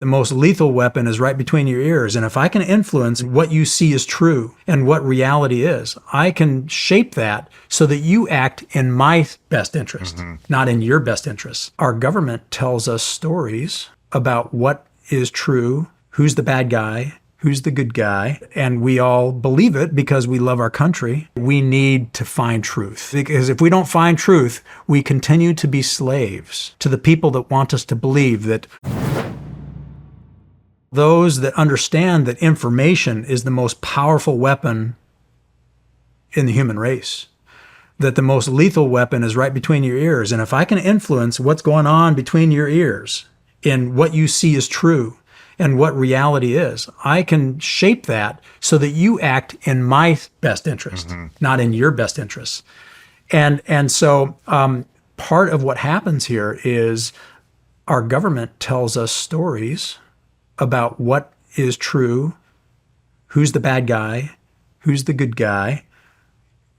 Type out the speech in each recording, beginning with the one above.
The most lethal weapon is right between your ears. And if I can influence what you see is true and what reality is, I can shape that so that you act in my best interest, not in your best interest. Our government tells us stories about what is true, who's the bad guy, who's the good guy, and we all believe it because we love our country. We need to find truth, because if we don't find truth, we continue to be slaves to the people that want us to believe that those that understand that information is the most powerful weapon in the human race, that the most lethal weapon is right between your ears. And if I can influence what's going on between your ears in what you see is true and what reality is, I can shape that so that you act in my best interest, not in your best interest. And so part of what happens here is our government tells us stories about what is true, who's the bad guy, who's the good guy.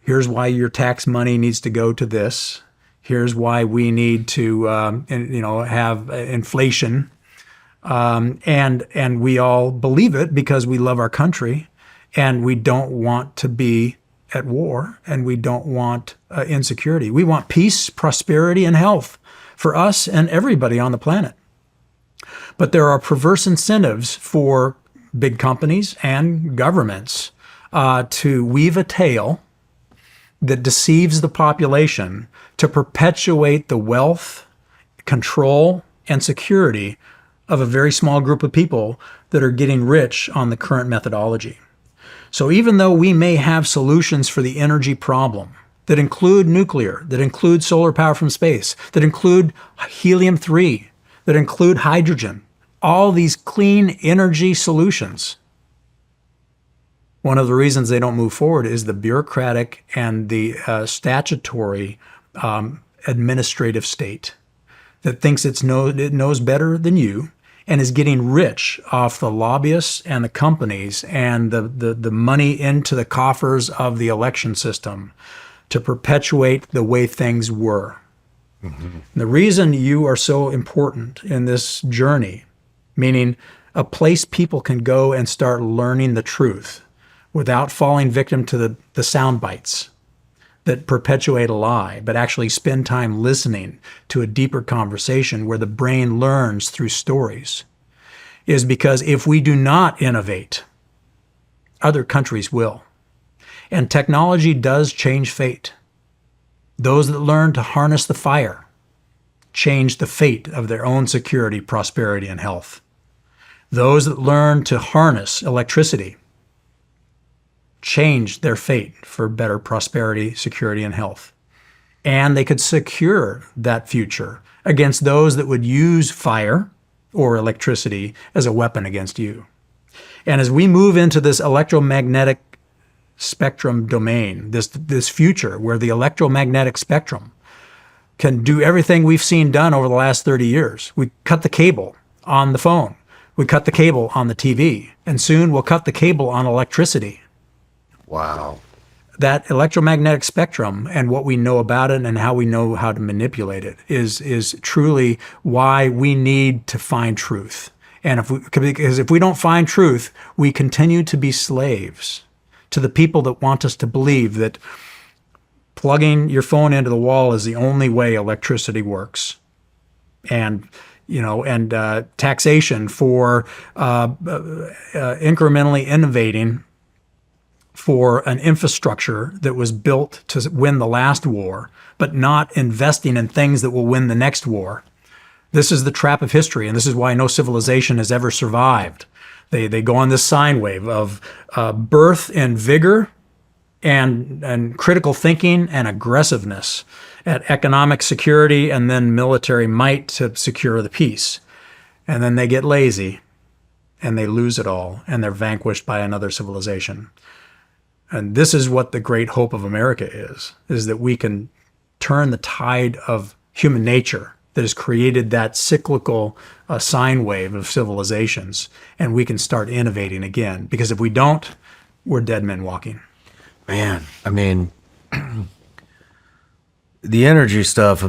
Here's why your tax money needs to go to this. Here's why we need to, have inflation, and we all believe it because we love our country, and we don't want to be at war, and we don't want insecurity. We want peace, prosperity, and health for us and everybody on the planet. But there are perverse incentives for big companies and governments to weave a tale that deceives the population to perpetuate the wealth, control, and security of a very small group of people that are getting rich on the current methodology. So even though we may have solutions for the energy problem that include nuclear, that include solar power from space, that include helium-3, that include hydrogen, all these clean energy solutions, one of the reasons they don't move forward is the bureaucratic and the statutory administrative state that thinks it knows better than you and is getting rich off the lobbyists and the companies and the money into the coffers of the election system to perpetuate the way things were. The reason you are so important in this journey, meaning a place people can go and start learning the truth without falling victim to the sound bites that perpetuate a lie, but actually spend time listening to a deeper conversation where the brain learns through stories, is because if we do not innovate, other countries will. And technology does change fate. Those that learn to harness the fire change the fate of their own security, prosperity, and health. Those that learn to harness electricity change their fate for better prosperity, security, and health. And they could secure that future against those that would use fire or electricity as a weapon against you. And as we move into this electromagnetic spectrum domain, this future where the electromagnetic spectrum can do everything we've seen done over the last 30 years. We cut the cable on the phone. We cut the cable on the TV. And soon we'll cut the cable on electricity. Wow. That electromagnetic spectrum and what we know about it and how we know how to manipulate it is truly why we need to find truth. And because if we don't find truth, we continue to be slaves to the people that want us to believe that plugging your phone into the wall is the only way electricity works. And taxation for incrementally innovating for an infrastructure that was built to win the last war, but not investing in things that will win the next war. This is the trap of history, and this is why no civilization has ever survived. They go on this sine wave of birth and vigor and critical thinking and aggressiveness at economic security and then military might to secure the peace. And then they get lazy and they lose it all and they're vanquished by another civilization. And this is what the great hope of America is that we can turn the tide of human nature that has created that cyclical sine wave of civilizations, and we can start innovating again. Because if we don't, we're dead men walking. Man, I mean, the energy stuff,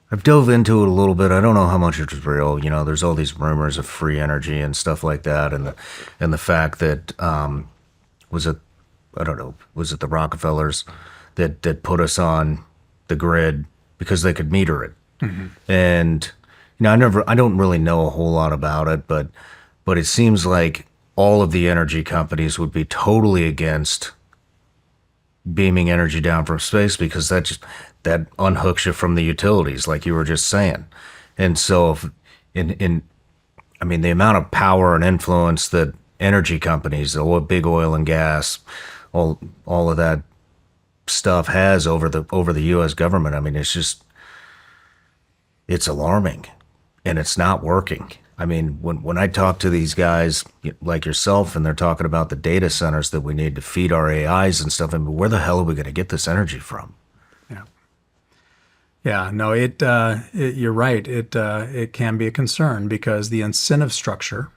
I've dove into it a little bit. I don't know how much it's real. You know, there's all these rumors of free energy and stuff like that, and the fact that was it, I don't know, was it the Rockefellers that put us on the grid because they could meter it. And you know, I don't really know a whole lot about it, but it seems like all of the energy companies would be totally against beaming energy down from space because that unhooks you from the utilities, like you were just saying. And so, if, I mean, the amount of power and influence that energy companies, the big oil and gas, all of that stuff has over the U.S. government, I mean, it's alarming, and it's not working. I mean, when I talk to these guys like yourself, and they're talking about the data centers that we need to feed our AIs and stuff, I mean, where the hell are we going to get this energy from? Yeah. Yeah, no, you're right. It can be a concern because the incentive structure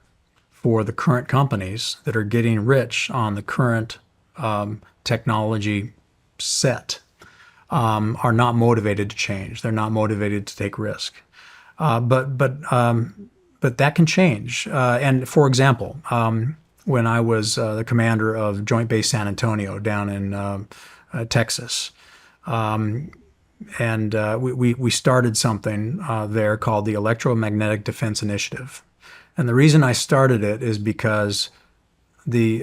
for the current companies that are getting rich on the current technology set are not motivated to change. They're not motivated to take risk. But that can change. And for example, when I was the commander of Joint Base San Antonio down in Texas, and we started something there called the Electromagnetic Defense Initiative. And the reason I started it is because the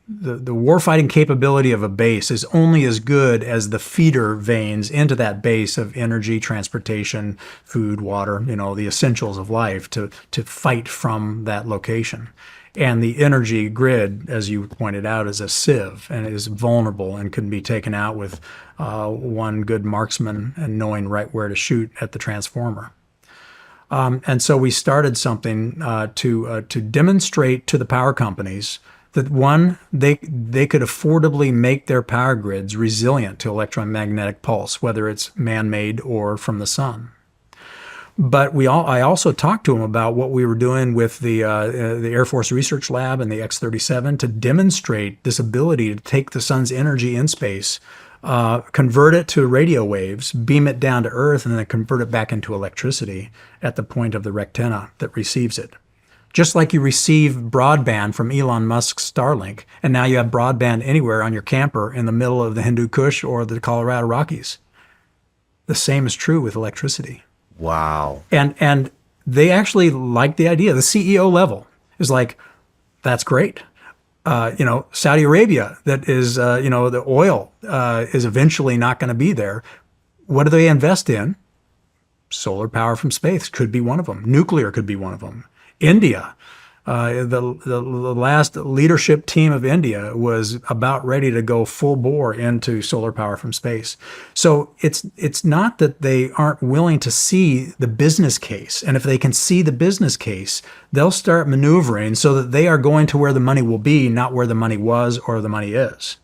warfighting capability of a base is only as good as the feeder veins into that base of energy, transportation, food, water, you know, the essentials of life to fight from that location. And the energy grid, as you pointed out, is a sieve and is vulnerable and can be taken out with one good marksman and knowing right where to shoot at the transformer. And so we started something to demonstrate to the power companies that one, they could affordably make their power grids resilient to electromagnetic pulse, whether it's man-made or from the sun. But I also talked to them about what we were doing with the Air Force Research Lab and the X-37 to demonstrate this ability to take the sun's energy in space, convert it to radio waves, beam it down to Earth, and then convert it back into electricity at the point of the rectenna that receives it. Just like you receive broadband from Elon Musk's Starlink, and now you have broadband anywhere on your camper in the middle of the Hindu Kush or the Colorado Rockies. The same is true with electricity. Wow. And they actually like the idea. The CEO level is like, that's great. Saudi Arabia, that is, the oil is eventually not going to be there. What do they invest in? Solar power from space could be one of them. Nuclear could be one of them. India, the last leadership team of India was about ready to go full bore into solar power from space. So it's not that they aren't willing to see the business case. And if they can see the business case, they'll start maneuvering so that they are going to where the money will be, not where the money was or the money is.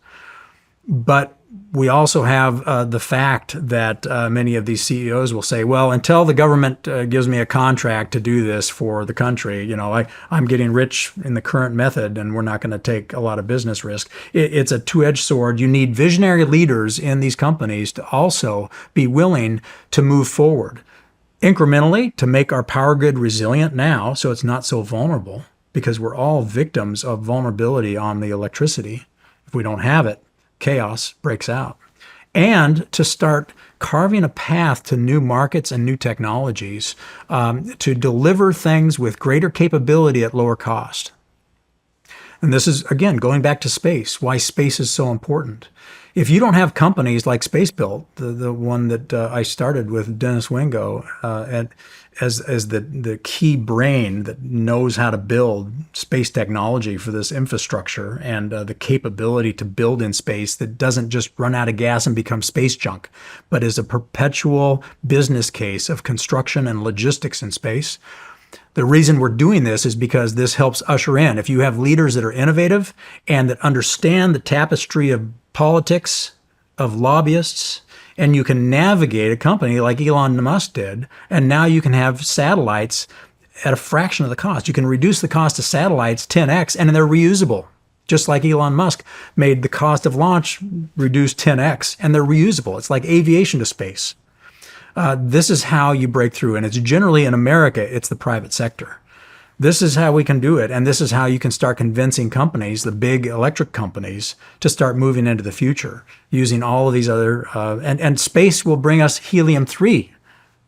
But we also have the fact that many of these CEOs will say, well, until the government gives me a contract to do this for the country, I'm getting rich in the current method and we're not going to take a lot of business risk. It's a two-edged sword. You need visionary leaders in these companies to also be willing to move forward incrementally to make our power grid resilient now so it's not so vulnerable, because we're all victims of vulnerability on the electricity. If we don't have it, chaos breaks out. And to start carving a path to new markets and new technologies to deliver things with greater capability at lower cost. And this is, again, going back to space, why space is so important. If you don't have companies like SpaceBuilt, the one that I started with Dennis Wingo, as the key brain that knows how to build space technology for this infrastructure and the capability to build in space that doesn't just run out of gas and become space junk, but is a perpetual business case of construction and logistics in space. The reason we're doing this is because this helps usher in. If you have leaders that are innovative and that understand the tapestry of politics, of lobbyists, and you can navigate a company like Elon Musk did, and now you can have satellites at a fraction of the cost. You can reduce the cost of satellites 10x, and they're reusable. Just like Elon Musk made the cost of launch reduce 10x, and they're reusable. It's like aviation to space. This is how you break through. And it's generally in America, it's the private sector. This is how we can do it. And this is how you can start convincing companies, the big electric companies, to start moving into the future using all of these other, and space will bring us helium-3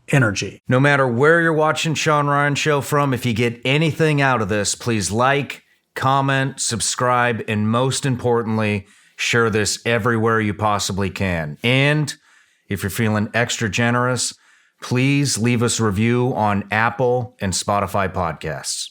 energy. No matter where you're watching Shawn Ryan Show from, if you get anything out of this, please like, comment, subscribe, and most importantly, share this everywhere you possibly can. And if you're feeling extra generous, please leave us a review on Apple and Spotify podcasts.